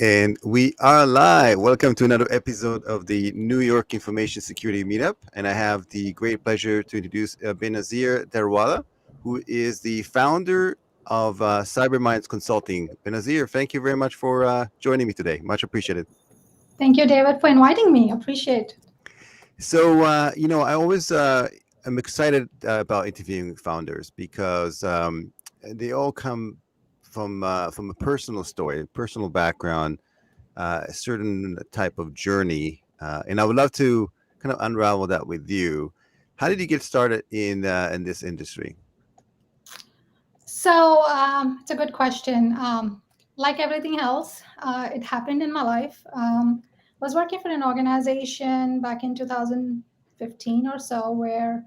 And we are live. Welcome to another episode of the New York Information Security Meetup. And I have the great pleasure to introduce Benazeer Daruwalla, who is the founder of CyberMinds Consulting. Benazeer, thank you very much for joining me today. Much appreciated. Thank you, David, for inviting me. Appreciate. So, I always am excited about interviewing founders because they all come from a personal story, a personal background, a certain type of journey, and I would love to kind of unravel that with you. How did you get started in this industry? So it's a good question. Like everything else, it happened in my life. I was working for an organization back in 2015 or so, where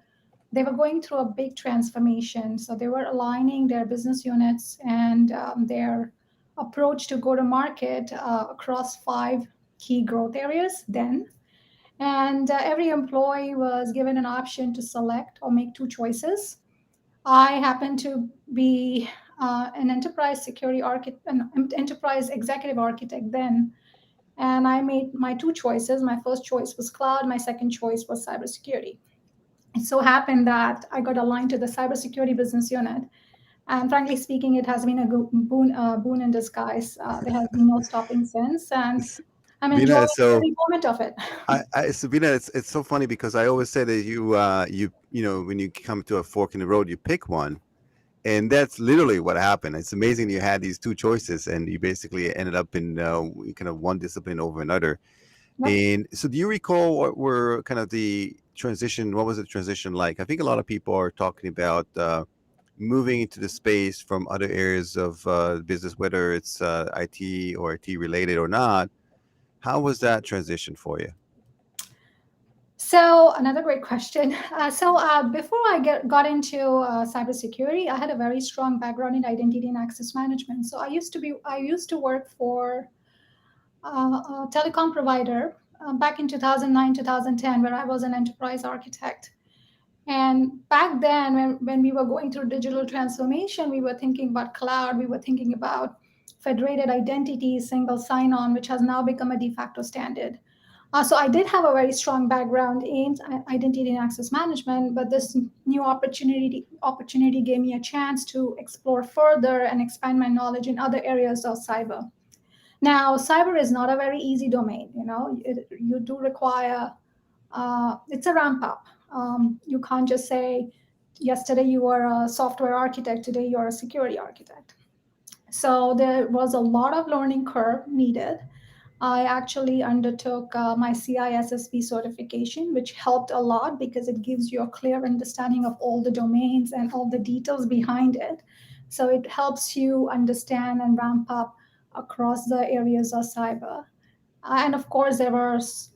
they were going through a big transformation. So they were aligning their business units and their approach to go to market across five key growth areas. Then and every employee was given an option to select or make two choices. I happen to be an enterprise security architect, an enterprise executive architect then, and I made my two choices. My first choice was cloud. My second choice was cybersecurity. It so happened that I got aligned to the cybersecurity business unit, and frankly speaking, it has been a boon in disguise. There has been no stopping since, and I'm Vina, enjoying so every moment of it. Sabina, it's so funny because I always say that when you come to a fork in the road, you pick one, and that's literally what happened. It's amazing you had these two choices, and you basically ended up in kind of one discipline over another. Yep. And so, do you recall what were kind of the transition? What was the transition like? I think a lot of people are talking about moving into the space from other areas of business, whether it's IT or IT related or not. How was that transition for you? So another great question. Before got into cybersecurity, I had a very strong background in identity and access management. So I used to work for a telecom provider back in 2009, 2010, where I was an enterprise architect. And back then, when we were going through digital transformation, we were thinking about cloud, we were thinking about federated identity, single sign on, which has now become a de facto standard. So I did have a very strong background in identity and access management, but this new opportunity gave me a chance to explore further and expand my knowledge in other areas of cyber. Now, cyber is not a very easy domain. You do require it's a ramp up. You can't just say yesterday you were a software architect, today you're a security architect. So there was a lot of learning curve needed. I actually undertook my CISSP certification, which helped a lot because it gives you a clear understanding of all the domains and all the details behind it. So it helps you understand and ramp up across the areas of cyber. And of course,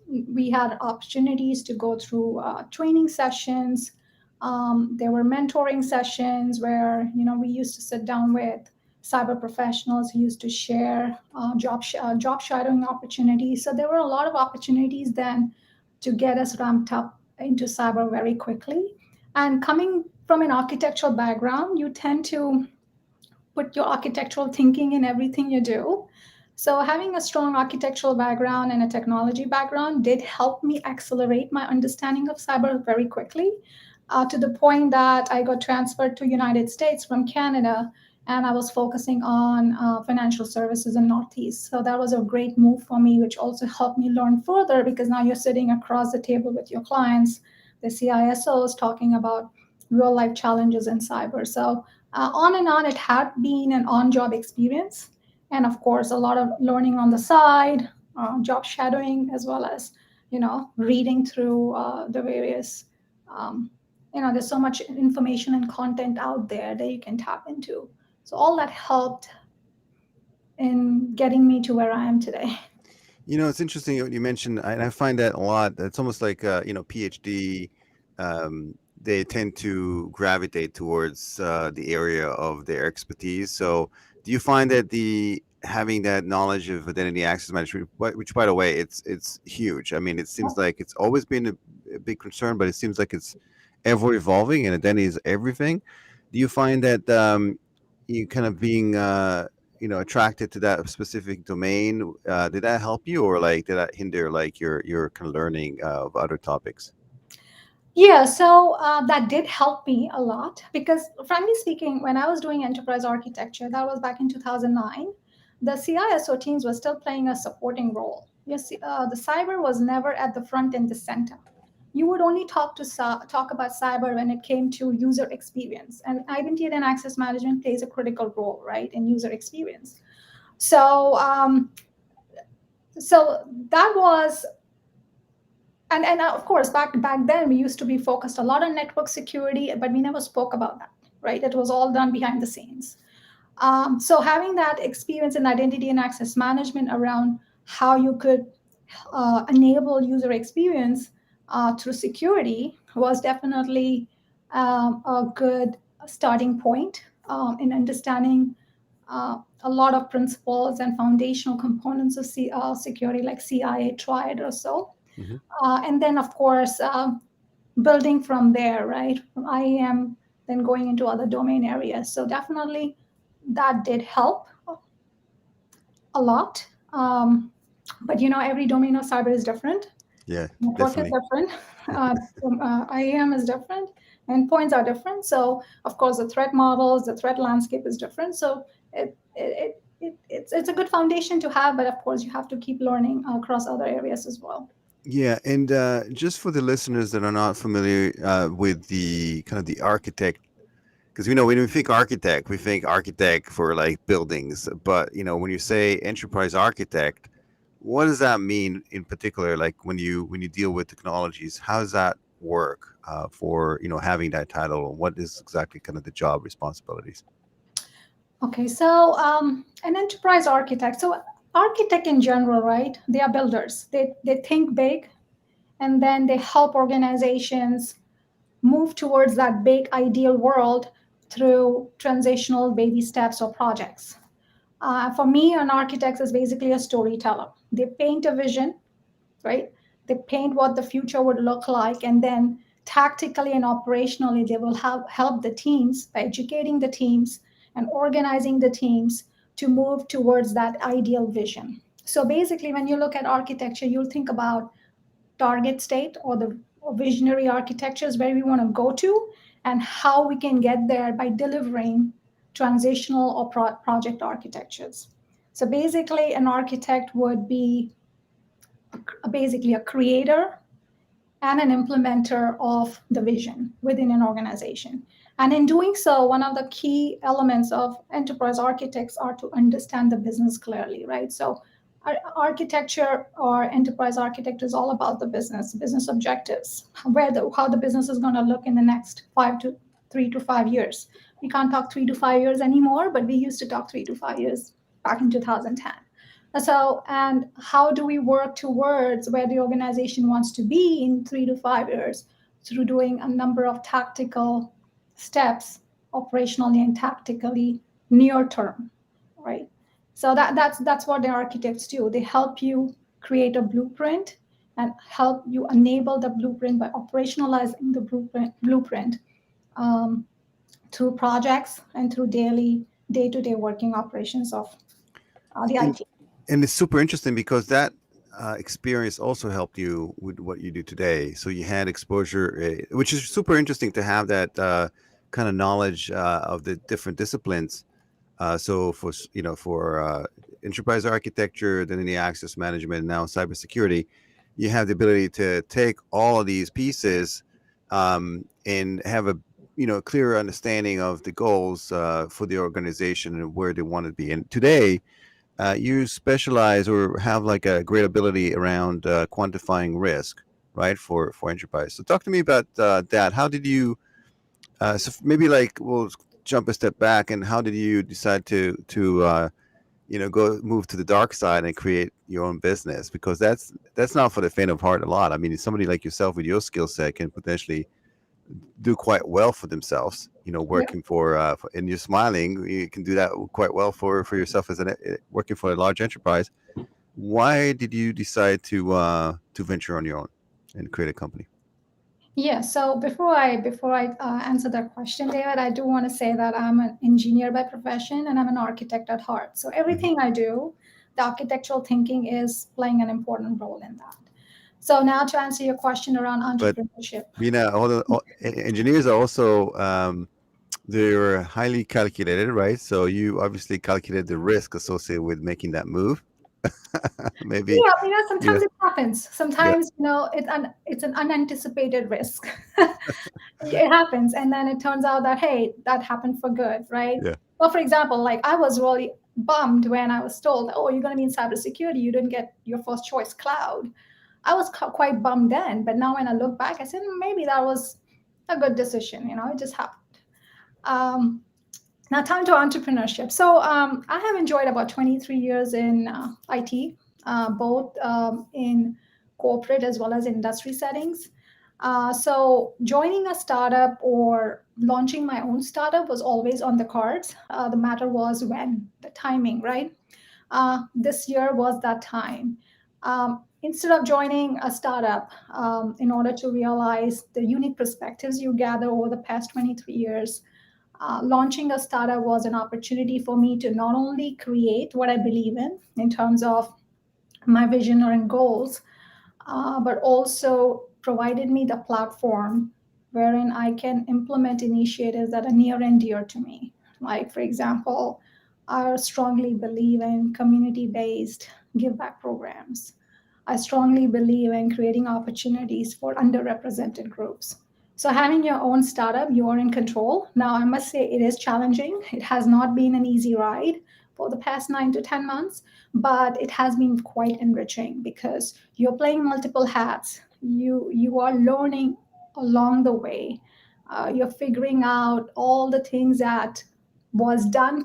we had opportunities to go through training sessions. There were mentoring sessions where we used to sit down with cyber professionals who used to share job shadowing opportunities. So there were a lot of opportunities then to get us ramped up into cyber very quickly. And coming from an architectural background, you tend to put your architectural thinking in everything you do. So, having a strong architectural background and a technology background did help me accelerate my understanding of cyber very quickly, to the point that I got transferred to United States from Canada, and I was focusing on financial services in Northeast. So that was a great move for me, which also helped me learn further because now you're sitting across the table with your clients, the CISOs, talking about real life challenges in cyber. So on and on, it had been an on job experience. And of course, a lot of learning on the side, job shadowing, as well as, reading through the various, um, there's so much information and content out there that you can tap into. So all that helped in getting me to where I am today. It's interesting what you mentioned, and I find that a lot. It's almost like PhD. They tend to gravitate towards the area of their expertise. So, do you find that the having that knowledge of identity access management, which by the way, it's huge. I mean, it seems like it's always been a big concern, but it seems like it's ever evolving, and identity is everything. Do you find that you kind of being attracted to that specific domain? Did that help you, or like did that hinder like your kind of learning of other topics? Yeah, so that did help me a lot because, frankly speaking, when I was doing enterprise architecture, that was back in 2009, the CISO teams were still playing a supporting role. Yes, the cyber was never at the front and the center. You would only talk about cyber when it came to user experience, and identity and access management plays a critical role, right, in user experience. So, so that was and of course back then we used to be focused a lot on network security, but we never spoke about that, right? It was all done behind the scenes. So having that experience in identity and access management around how you could enable user experience through security was definitely a good starting point in understanding a lot of principles and foundational components of security, like CIA triad or so. Hmm. And then, of course, building from there, right? From IAM, then going into other domain areas. So definitely that did help a lot. But every domain of cyber is different. Yeah, Network is definitely. different. IAM is different. Endpoints are different. So of course, the threat models, the threat landscape is different. So it's a good foundation to have, but of course, you have to keep learning across other areas as well. Yeah, and just for the listeners that are not familiar with the kind of the architect, because when we think architect, we think architect for like buildings, but when you say enterprise architect, what does that mean in particular? Like when you deal with technologies, how does that work for having that title? What is exactly kind of the job responsibilities? Okay, so an enterprise architect. So architect in general, right? They are builders. They think big, and then they help organizations move towards that big ideal world through transitional baby steps or projects. For me, an architect is basically a storyteller. They paint a vision, right? They paint what the future would look like, and then tactically and operationally, they will help the teams by educating the teams and organizing the teams to move towards that ideal vision. So basically, when you look at architecture, you'll think about target state or the visionary architectures where we want to go to and how we can get there by delivering transitional or project architectures. So basically, an architect would be basically a creator and an implementer of the vision within an organization. And in doing so, one of the key elements of enterprise architects are to understand the business clearly, right? So architecture or enterprise architect is all about the business objectives, how the business is going to look in the next 3 to 5 years. We can't talk 3 to 5 years anymore, but we used to talk 3 to 5 years back in 2010. So, and how do we work towards where the organization wants to be in 3 to 5 years through doing a number of tactical steps, operationally and tactically near term, right? So that's what the architects do. They help you create a blueprint and help you enable the blueprint by operationalizing the blueprint um, through projects and through daily day-to-day working operations of the And IT. and it's super interesting because that experience also helped you with what you do today. So you had exposure, which is super interesting to have that kind of knowledge of the different disciplines. So for enterprise architecture, then in the access management, now cybersecurity, you have the ability to take all of these pieces and have a clearer understanding of the goals for the organization and where they want to be. And today, you specialize or have like a great ability around quantifying risk, right? For enterprise. So talk to me about that. How did you? So maybe like we'll jump a step back, and how did you decide to go move to the dark side and create your own business? Because that's not for the faint of heart. A lot. I mean, somebody like yourself with your skill set can potentially do quite well for themselves. Yeah. Working and you're smiling. You can do that quite well for yourself as working for a large enterprise. Why did you decide to venture on your own and create a company? Yeah, so before I answer that question, David, I do want to say that I'm an engineer by profession and I'm an architect at heart. So Mhm. everything I do, the architectural thinking is playing an important role in that. So now to answer your question around But entrepreneurship. engineers are also they're highly calculated, right? So you obviously calculated the risk associated with making that move. Maybe, Yeah, you know, sometimes it happens. yeah, Sometimes, it's an unanticipated risk. It happens, and then it turns out that, hey, that happened for good, right? yeah. Well, for example, like I was really bummed when I was told, oh, you're going to be in cybersecurity. You didn't get your first choice cloud. I was quite bummed then, but now when I look back, I said, maybe that was a good decision. It just happened. Um, Now, time to entrepreneurship. So, I have enjoyed about 23 years in IT, both in corporate as well as industry settings. So, joining a startup or launching my own startup was always on the cards. The matter was when, the timing, right? This year was that time. Instead of joining a startup in order to realize the unique perspectives you gather over the past 23 years, launching a startup was an opportunity for me to not only create what I believe in terms of my vision or in goals, but also provided me the platform wherein I can implement initiatives that are near and dear to me. Like, for example, I strongly believe in community based give back programs. I strongly believe in creating opportunities for underrepresented groups. So, having your own startup, you are in control. Now, I must say it is challenging. It has not been an easy ride for the past 9 to 10 months, but it has been quite enriching because you're playing multiple hats. You are learning along the way. You're figuring out all the things that was done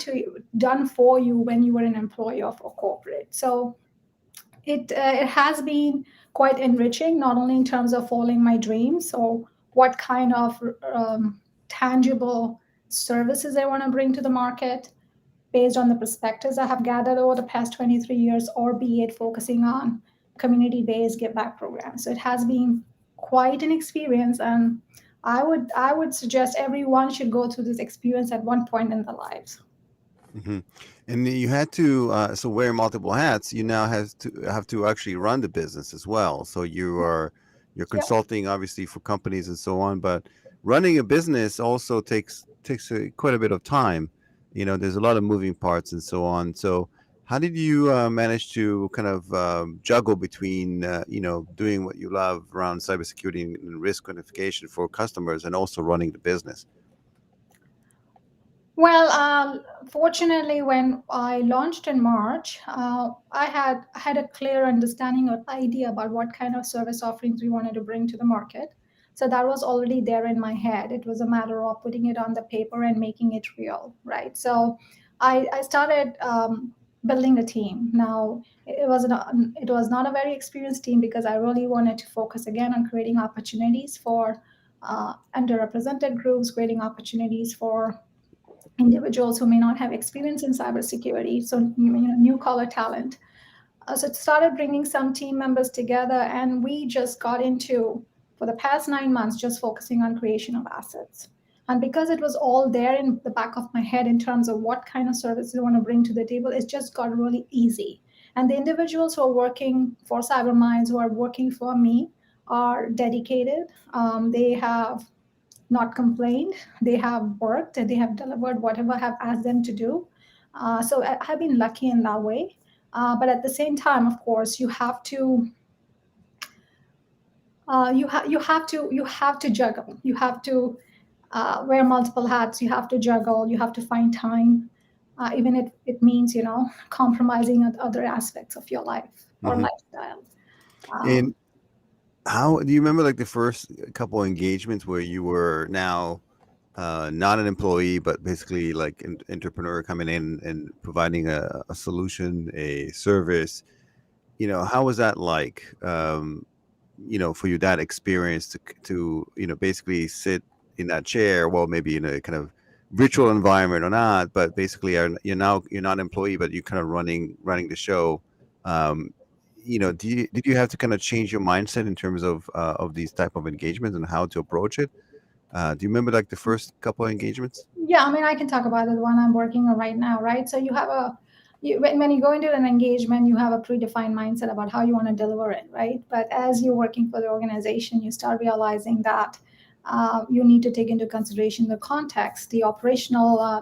for you when you were an employee of a corporate. So it has been quite enriching, not only in terms of following my dreams or what kind of tangible services I want to bring to the market based on the perspectives I have gathered over the past 23 years, or be it focusing on community based give back programs. So it has been quite an experience, and I would suggest everyone should go through this experience at one point in their lives. Hmm. And you had to so wear multiple hats. You now have to actually run the business as well. So you're Yep. consulting obviously for companies and so on, but running a business also takes quite a bit of time. There's a lot of moving parts and so on. So how did you manage to kind of juggle between doing what you love around cybersecurity and risk quantification for customers and also running the business? Well, fortunately, when I launched in March, I had a clear understanding or idea about what kind of service offerings we wanted to bring to the market. So that was already there in my head. It was a matter of putting it on the paper and making it real, right? So I started building a team. Now it was not a very experienced team because I really wanted to focus again on creating opportunities for underrepresented groups, creating opportunities for individuals who may not have experience in cybersecurity, so new collar talent. So it started bringing some team members together, and we just got into, for the past 9 months, just focusing on creation of assets. And because it was all there in the back of my head in terms of what kind of services I want to bring to the table, it just got really easy. And the individuals who are working for CyberMinds, who are working for me, are dedicated. They have not complained. They have worked and they have delivered whatever I have asked them to do. So I have been lucky in that way. But at the same time, of course, you have to juggle. You have to wear multiple hats. You have to juggle. You have to find time, even if it means compromising on other aspects of your life or Hmm. lifestyle. Um, And how do you remember like the first couple engagements where you were now not an employee, but basically like an entrepreneur coming in and providing a solution, a service? How was that like? For you, that experience to basically sit in that chair, well, maybe in a kind of virtual environment or not, but basically you're not an employee, but you're kind of running the show. Um, did you have to kind of change your mindset in terms of these type of engagements and how to approach it? Do you remember like the first couple of engagements? Yeah, I mean, I can talk about the one I'm working on right now, right? So you have when you go into an engagement, you have a predefined mindset about how you want to deliver it, right? But as you're working for the organization, you start realizing that you need to take into consideration the context, the operational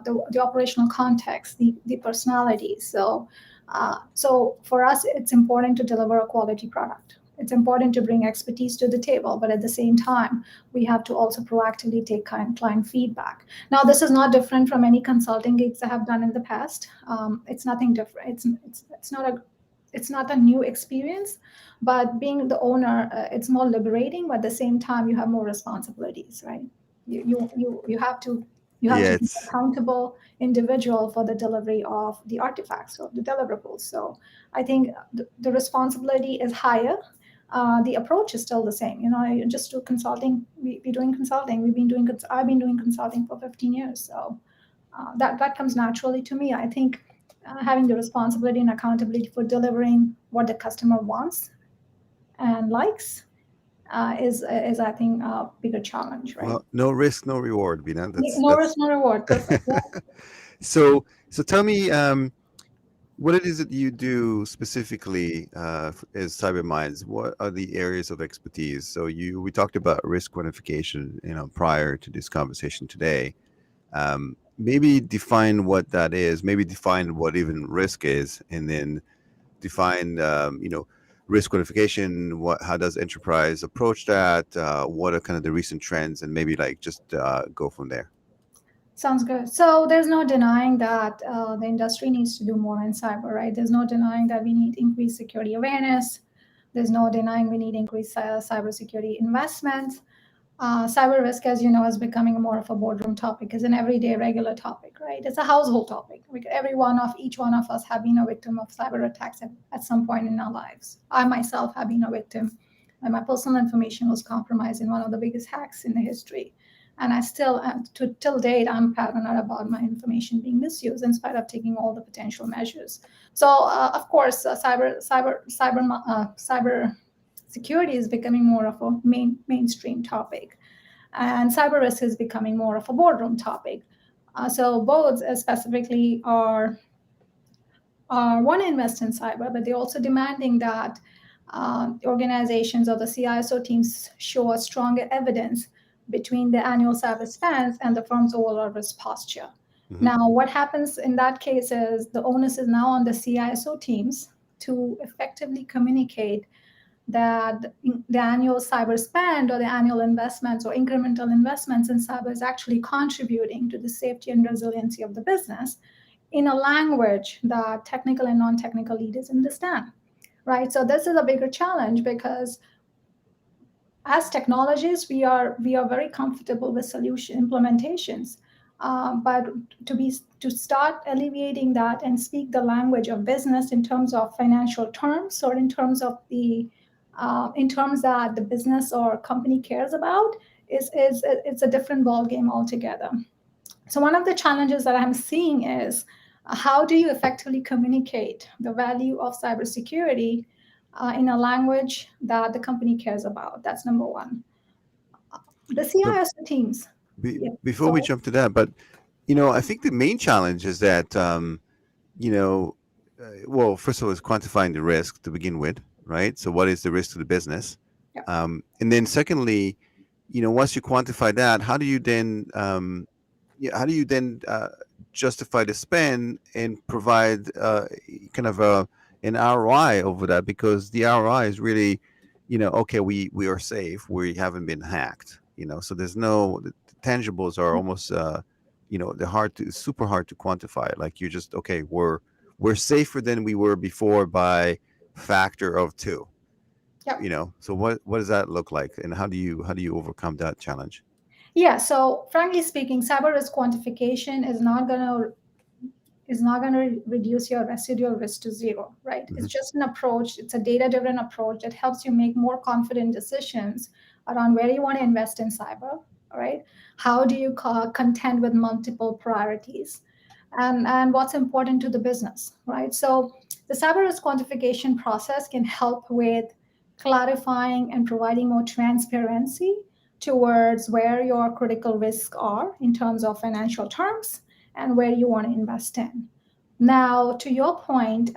context, the personality. So for us, it's important to deliver a quality product. It's important to bring expertise to the table, but at the same time, we have to also proactively take client feedback. Now, this is not different from any consulting gigs I have done in the past. It's nothing different. It's not a new experience, but being the owner, it's more liberating. But at the same time, you have more responsibilities, right? You have Yeah, to be it's accountable individual for the delivery of the artifacts or the deliverables. So I think the responsibility is higher. The approach is still the same. You just do consulting. We're doing consulting. I've been doing consulting for 15 years. So that comes naturally to me. I think having the responsibility and accountability for delivering what the customer wants and likes is I think a bigger challenge, right? well, no risk, no reward, Bina. No That's risk, no reward. Perfect. Yeah. so tell me, what it is that you do specifically as CyberMinds. What are the areas of expertise? So we talked about risk quantification, prior to this conversation today. Maybe define what that is. Maybe define what even risk is, and then define, risk quantification. How does enterprise approach that? What are kind of the recent trends, and maybe like just go from there. Sounds good. So there's no denying that the industry needs to do more in cyber, right? There's no denying that we need increased security awareness. There's no denying we need increased cybersecurity investments. Cyber risk, as you know, is becoming more of a boardroom topic. It's an everyday, regular topic, right? It's a household topic. Each one of us have been a victim of cyber attacks at some point in our lives. I myself have been a victim, and my personal information was compromised in one of the biggest hacks in the history. And I still, till date, I'm paranoid about my information being misused in spite of taking all the potential measures. So, of course, cyber security is becoming more of a mainstream topic, and cyber risk is becoming more of a boardroom topic. So both specifically want to invest in cyber, but they're also demanding that organizations or the CISO teams show a stronger evidence between the annual cyber spends and the firm's overall risk posture. Hmm. Now, what happens in that case is the onus is now on the CISO teams to effectively communicate that the annual cyber spend or the annual investments or incremental investments in cyber is actually contributing to the safety and resiliency of the business in a language that technical and non-technical leaders understand, right? So this is a bigger challenge because as technologists, we are very comfortable with solution implementations, but to start alleviating that and speak the language of business in terms of financial terms or in terms of in terms that the business or company cares about is it's a different ball game altogether. So one of the challenges that I'm seeing is how do you effectively communicate the value of cybersecurity in a language that the company cares about? That's number one. The But CISO teams. Yeah, before we sorry. jump to that, but I think the main challenge is that, you know, well, first of all, is quantifying the risk to begin with, right? So, what is the risk to the business? Yeah. And then, secondly, once you quantify that, how do you then, justify the spend and provide kind of an ROI over that? Because the ROI is really, okay, we are safe, we haven't been hacked, so there's no the tangibles are almost they're super hard to quantify. Like, you just, okay, we're safer than we were before by factor of two. Yeah. So what does that look like, and how do you overcome that challenge? Yeah. So frankly speaking, cyber risk quantification is not going to reduce your residual risk to zero, right? It's Hmm. just an approach. It's a data-driven approach that helps you make more confident decisions around where you want to invest in cyber, right? How do you contend with multiple priorities, and what's important to the business, right? So The cyber risk quantification process can help with clarifying and providing more transparency towards where your critical risks are in terms of financial terms and where you want to invest in. Now, to your point,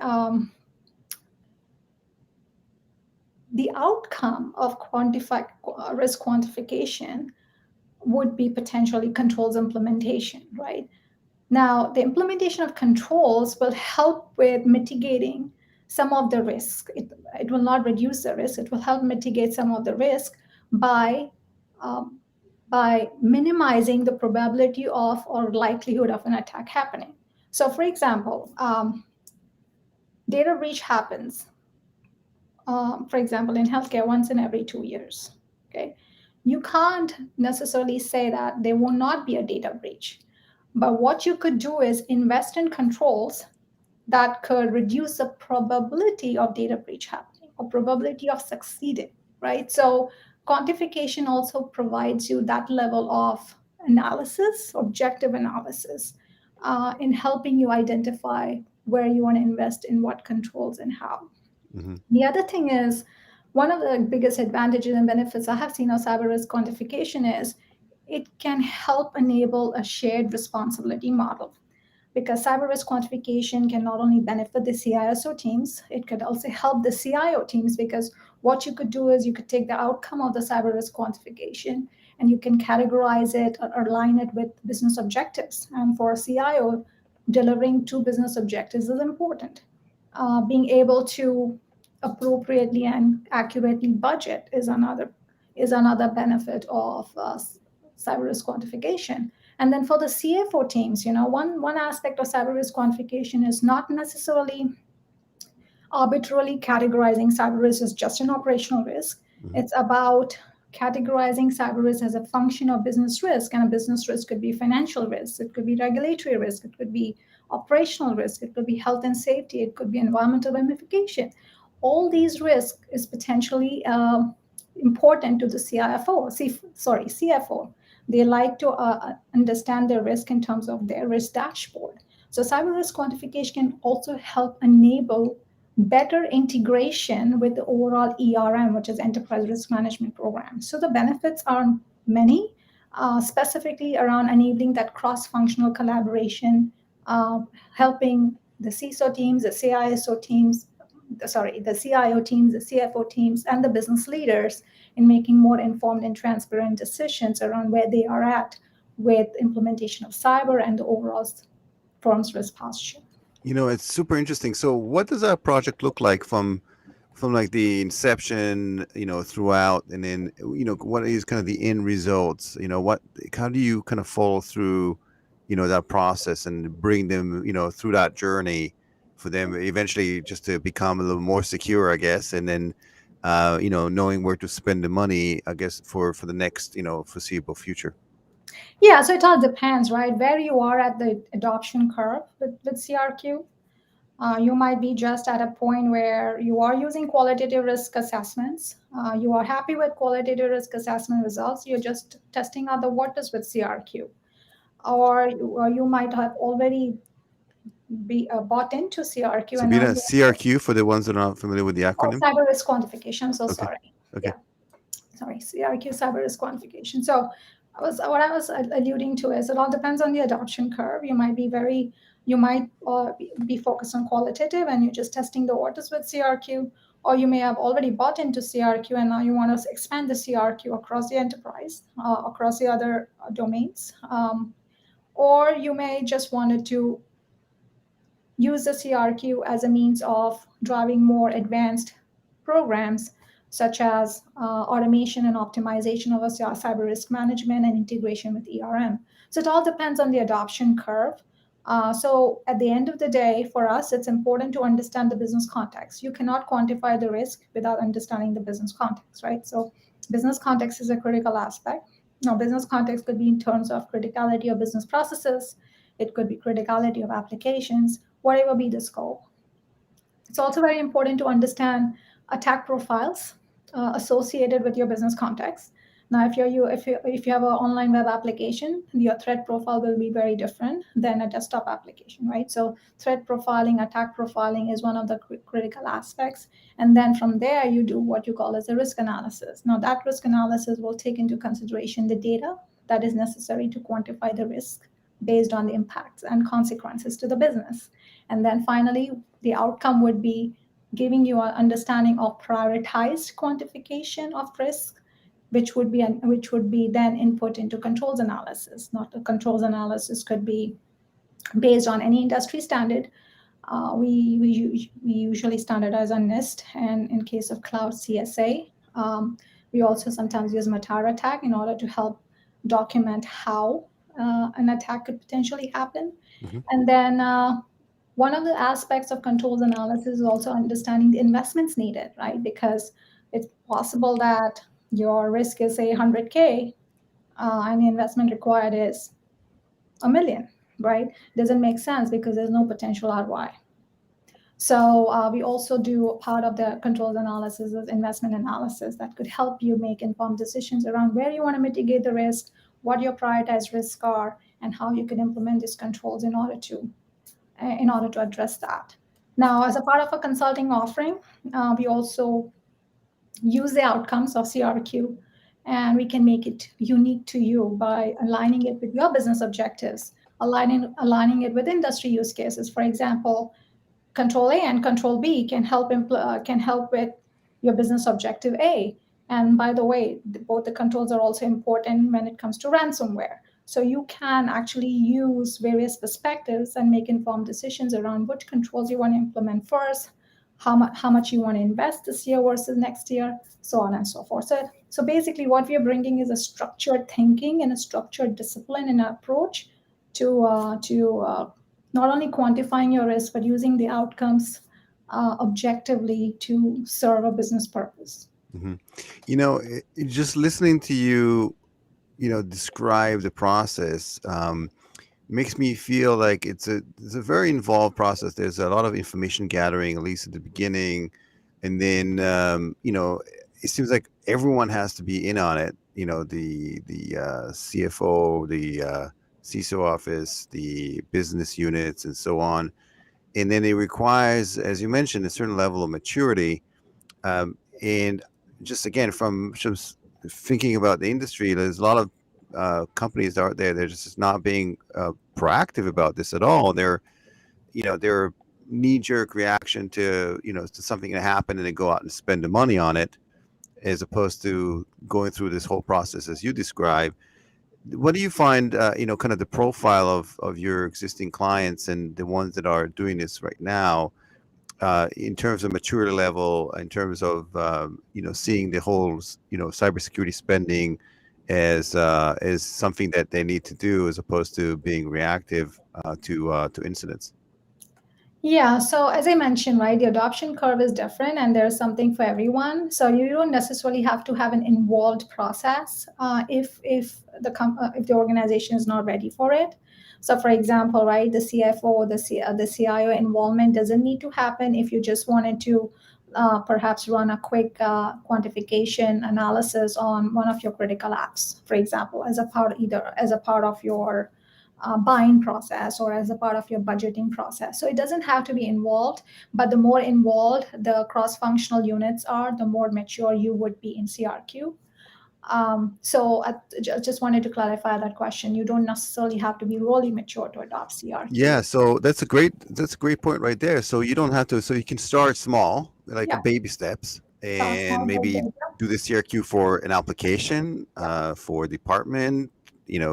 the outcome of risk quantification would be potentially controls implementation, right? Now, the implementation of controls will help with mitigating some of the risk. It will not reduce the risk, it will help mitigate some of the risk by, um, by minimizing the probability of or likelihood of an attack happening. So, for example, data breach happens, for example, in healthcare once in every 2 years. Okay, you can't necessarily say that there will not be a data breach, but what you could do is invest in controls that could reduce the probability of data breach happening or probability of succeeding, right? So quantification also provides you that level of analysis, objective analysis, in helping you identify where you want to invest in what controls and how. Hmm. The other thing is, one of the biggest advantages and benefits I have seen of cyber risk quantification is it can help enable a shared responsibility model, because cyber risk quantification can not only benefit the CISO teams, it could also help the CIO teams, because what you could do is you could take the outcome of the cyber risk quantification and you can categorize it or align it with business objectives. And for a CIO, delivering two business objectives is important. Being able to appropriately and accurately budget is another benefit of cyber risk quantification. And then for the CFO teams, one aspect of cyber risk quantification is not necessarily arbitrarily categorizing cyber risk as just an operational risk. Hmm. It's about categorizing cyber risk as a function of business risk. And a business risk could be financial risk, it could be regulatory risk, it could be operational risk, it could be health and safety, it could be environmental ramification. All these risks is potentially important to the CFO. They like to understand their risk in terms of their risk dashboard. So cyber risk quantification can also help enable better integration with the overall ERM, which is Enterprise Risk Management Program. So the benefits are many, specifically around enabling that cross-functional collaboration, helping the CISO teams, the CISO teams, the CIO teams, the CFO teams, and the business leaders in making more informed and transparent decisions around where they are at with implementation of cyber and the overall firm's risk posture. It's super interesting. So, what does that project look like from like the inception, throughout, and then what is kind of the end results? How do you kind of follow through, that process and bring them, through that journey for them eventually just to become a little more secure, I guess, and then knowing where to spend the money, I guess, for the next, foreseeable future. Yeah, so it all depends, right? Where you are at the adoption curve with CRQ. You might be just at a point where you are using qualitative risk assessments. You are happy with qualitative risk assessment results. You're just testing out the waters with CRQ. Or you might have already be bought into CRQ So, and being now a you CRQ for the ones that are not familiar with the oh, acronym. cyber risk quantification. I'm so Okay. sorry. Okay. Yeah, sorry, CRQ, cyber risk quantification. So what I was alluding to is it all depends on the adoption curve. You might be focused on qualitative and you're just testing the waters with CRQ, or you may have already bought into CRQ and now you want to expand the CRQ across the enterprise, across the other domains. Or you may just wanted to use the CRQ as a means of driving more advanced programs such as automation and optimization of a cyber risk management and integration with ERM. So it all depends on the adoption curve. So at the end of the day, for us, it's important to understand the business context. You cannot quantify the risk without understanding the business context, right? So business context is a critical aspect. Now, business context could be in terms of criticality of business processes. It could be criticality of applications, whatever be the scope. It's also very important to understand attack profiles associated with your business context. Now, if you have an online web application, your threat profile will be very different than a desktop application, right? So, threat profiling, attack profiling is one of the critical aspects, and then from there you do what you call as a risk analysis. Now, that risk analysis will take into consideration the data that is necessary to quantify the risk based on the impacts and consequences to the business, and then finally, the outcome would be giving you an understanding of prioritized quantification of risk, which would be then input into controls analysis. Not the controls analysis could be based on any industry standard. We usually standardize on NIST, and in case of cloud, CSA. We also sometimes use Matara attack in order to help document how an attack could potentially happen. Hmm. And then one of the aspects of controls analysis is also understanding the investments needed, right? Because it's possible that your risk is say 100K, and the investment required is a million, right? Doesn't make sense because there's no potential ROI. So we also do part of the controls analysis is investment analysis that could help you make informed decisions around where you want to mitigate the risk, what your prioritized risks are, and how you can implement these controls in order to address that. Now, as a part of a consulting offering, we also use the outcomes of CRQ, and we can make it unique to you by aligning it with your business objectives, aligning it with industry use cases. For example, Control A and Control B can help with your business objective A. And by the way, both the controls are also important when it comes to ransomware. So you can actually use various perspectives and make informed decisions around which controls you want to implement first, how much you want to invest this year versus next year, so on and so forth. So basically, what we are bringing is a structured thinking and a structured discipline and approach to not only quantifying your risk, but using the outcomes objectively to serve a business purpose. Hmm. Just listening to you, describe the process, makes me feel like it's a very involved process. There's a lot of information gathering, at least at the beginning, and then it seems like everyone has to be in on it. The CFO, the CISO office, the business units, and so on. And then it requires, as you mentioned, a certain level of maturity. And just again, from just thinking about the industry, there's a lot of companies out there. They're just not being proactive about this at all. They're knee-jerk reaction to something that happened, and they go out and spend the money on it, as opposed to going through this whole process as you describe. What do you find, kind of the profile of your existing clients and the ones that are doing this right now, in terms of maturity level, in terms of seeing the whole cybersecurity spending as something that they need to do, as opposed to being reactive to incidents? Yeah, so as I mentioned, right, the adoption curve is different and there's something for everyone. So you don't necessarily have to have an involved process if the organization is not ready for it. So for example, right, the CFO or the CIO involvement doesn't need to happen if you just wanted to perhaps run a quick quantification analysis on one of your critical apps, for example, as a part of your buying process or as a part of your budgeting process. So it doesn't have to be involved, but the more involved the cross-functional units are, the more mature you would be in CRQ. So I just wanted to clarify that question. You don't necessarily have to be really mature to adopt CRQ. Yeah, so that's a great point right there. So you don't have to. So you can start small, like a Yeah, baby steps, start and small, build maybe data. do the CRQ for an application, for a department,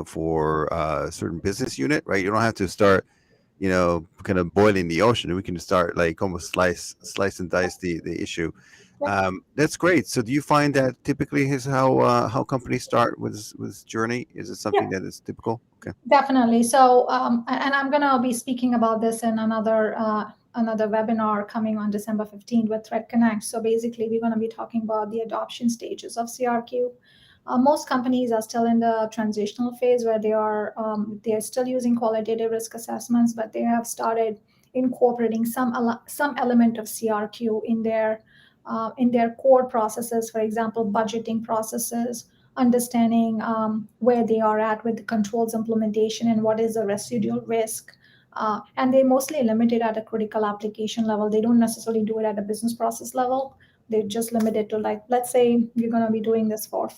for a certain business unit, right? You don't have to start, kind of boiling the ocean. We can start like almost slice and dice the issue. Yeah. That's great. So do you find that typically is how companies start with journey? Is it Yeah. something that is typical? Okay. Definitely. So, and I'm going to be speaking about this in another webinar coming on December 15th with Threat Connect. So basically, we're going to be talking about the adoption stages of CRQ. Most companies are still in the transitional phase where they're still using qualitative risk assessments, but they have started incorporating some element of CRQ in their core processes. For example, budgeting processes, understanding where they are at with the controls implementation and what is the residual risk. And they mostly limit it at a critical application level. They don't necessarily do it at a business process level. They just limit it to, like, let's say you're going to be doing this for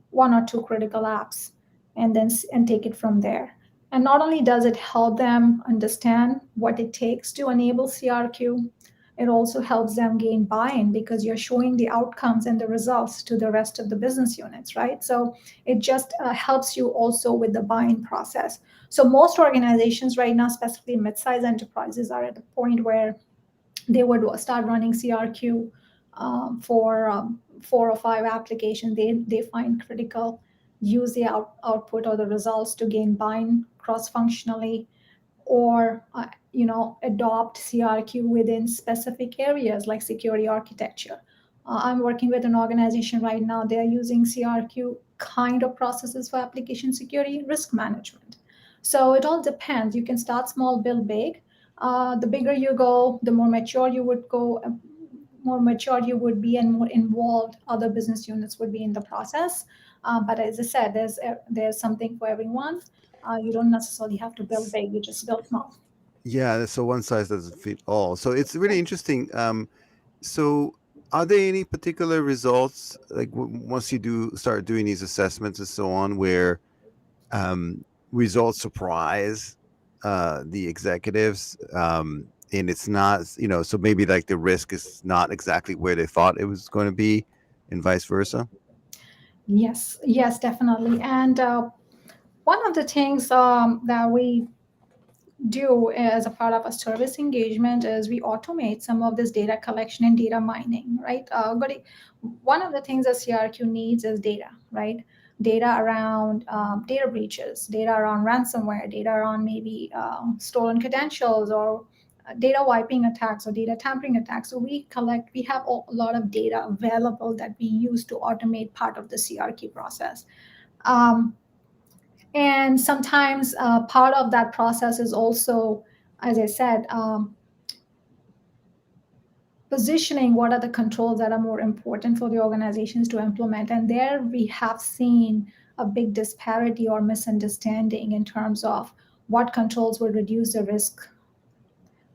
one or two critical apps, and then and take it from there. And not only does it help them understand what it takes to enable CRQ, it also helps them gain buy-in because you're showing the outcomes and the results to the rest of the business units, right? So it just helps you also with the buy-in process. So most organizations right now, specifically mid-sized enterprises, are at the point where they would start running CRQ for 4 or 5 applications they find critical, use the output or the results to gain buy-in cross-functionally, or adopt CRQ within specific areas like security architecture. I'm working with an organization right now. They're using CRQ kind of processes for application security risk management. So it all depends. You can start small, build big. The bigger you go, the more mature you would go, more mature you would be, and more involved other business units would be in the process. But as I said, there's something for everyone. You don't necessarily have to build big. You just build small. Yeah, so one size doesn't fit all. So it's really interesting. So are there any particular results, like once you do start doing these assessments and so on, where results surprise the executives, and it's not, so maybe like the risk is not exactly where they thought it was going to be, and vice versa? Yes, yes, definitely. And one of the things that we do as a part of a service engagement is we automate some of this data collection and data mining, right? One of the things that CRQ needs is data, right? Data around data breaches, data around ransomware, data around maybe stolen credentials, or data wiping attacks or data tampering attacks. So we have a lot of data available that we use to automate part of the CRQ process. Um, and sometimes part of that process is also, as I said, positioning what are the controls that are more important for the organizations to implement. And there we have seen a big disparity or misunderstanding in terms of what controls will reduce the risk,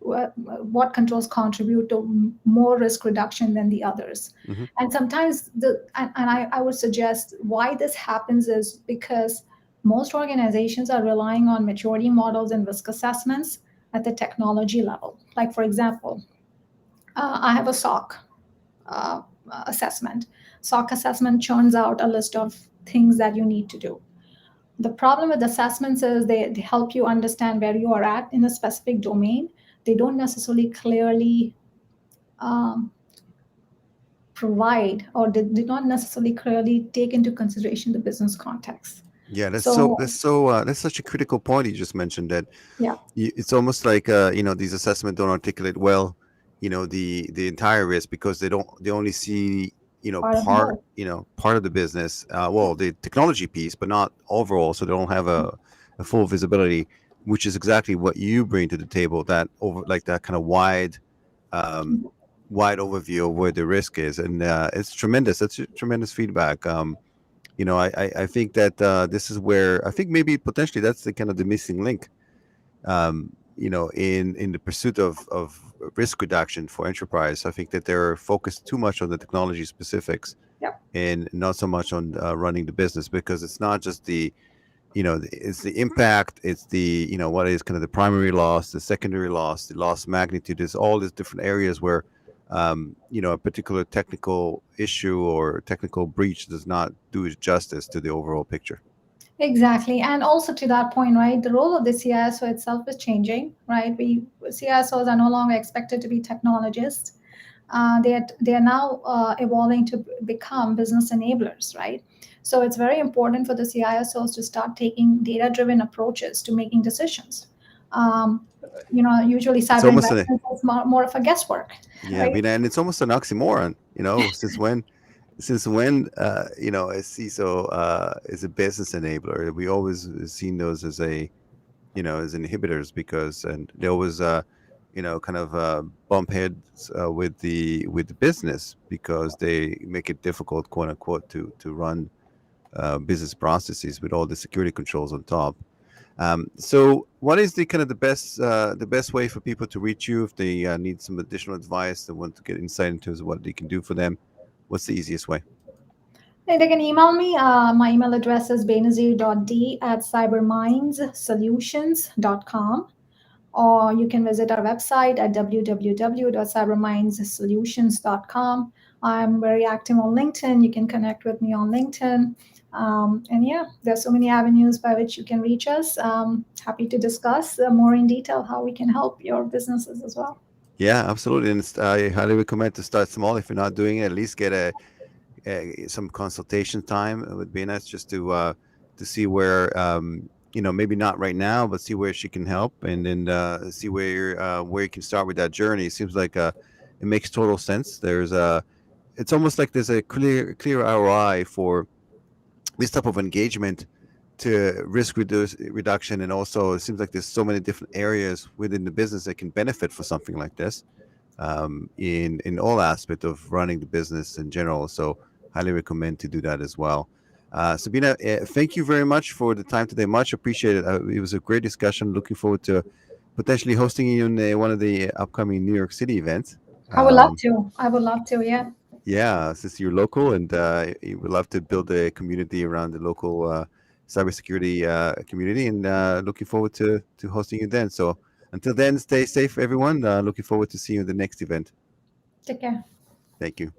what controls contribute to more risk reduction than the others. Hmm. And sometimes I would suggest why this happens is because most organizations are relying on maturity models and risk assessments at the technology level. Like, for example, I have a SOC uh, assessment. SOC assessment churns out a list of things that you need to do. The problem with assessments is they help you understand where you are at in a specific domain. They don't necessarily clearly um, provide, or they did not necessarily clearly take into consideration the business context. Yeah, So, that's such a critical point you just mentioned, that yeah, it's almost like these assessments don't articulate well, the entire risk, because they only see, part of the whole. part of the business, Yeah. well, the technology piece, but not overall, so they don't have a full visibility, which is exactly what you bring to the table, that over, like, that kind of um wide overview of where the risk is. And it's tremendous. That's tremendous feedback. I think that this is where I think maybe potentially that's the kind of the missing link, in the pursuit of risk reduction for enterprise. I think that they're focused too much on the technology specifics Yep. and not so much on running the business, because it's not just it's the impact, it's the, what is kind of the primary loss, the secondary loss, the loss magnitude. There's all these different areas where, a particular technical issue or technical breach does not do justice to the overall picture. Exactly. And also to that point, right, the role of the CISO itself is changing, right? CISOs are no longer expected to be technologists. They are now evolving to become business enablers, right? So it's very important for the CISOs to start taking data-driven approaches to making decisions. Um, Usually It's cyber almost investment is more of a guesswork, Yeah, I right? mean, and it's almost an oxymoron, since when a CISO is a business enabler. We always seen those as as inhibitors, because and they always kind of bump heads with the business, because they make it difficult, quote unquote, to run business processes with all the security controls on top. So, what is the kind of the best way for people to reach you if they need some additional advice? They want to get insight into what they can do for them. What's the easiest way? And they can email me. My email address is benazeer.d@cybermindsolutions.com, or you can visit our website at www.cybermindsolutions.com. I'm very active on LinkedIn. You can connect with me on LinkedIn. And yeah, there's so many avenues by which you can reach us. Happy to discuss more in detail how we can help your businesses as well. Yeah, absolutely. And I highly recommend to start small. If you're not doing it, at least get some consultation time with Venus just to see where maybe not right now, but see where she can help, and then see where you can start with that journey. It seems like it makes total sense. It's almost like there's a clear ROI for this type of engagement to reduction, and also it seems like there's so many different areas within the business that can benefit for something like this, in all aspect of running the business in general. So highly recommend to do that as well. Sabina, thank you very much for the time today. Much appreciated. It was a great discussion. Looking forward to potentially hosting you in one of the upcoming New York City events. I would love Um, to. I would love to. Yeah. yeah, since you're local, and you would love to build a community around the local cybersecurity community, and looking forward to hosting you then. So until then, stay safe, everyone. Looking forward to seeing you at the next event. Take care. Thank you.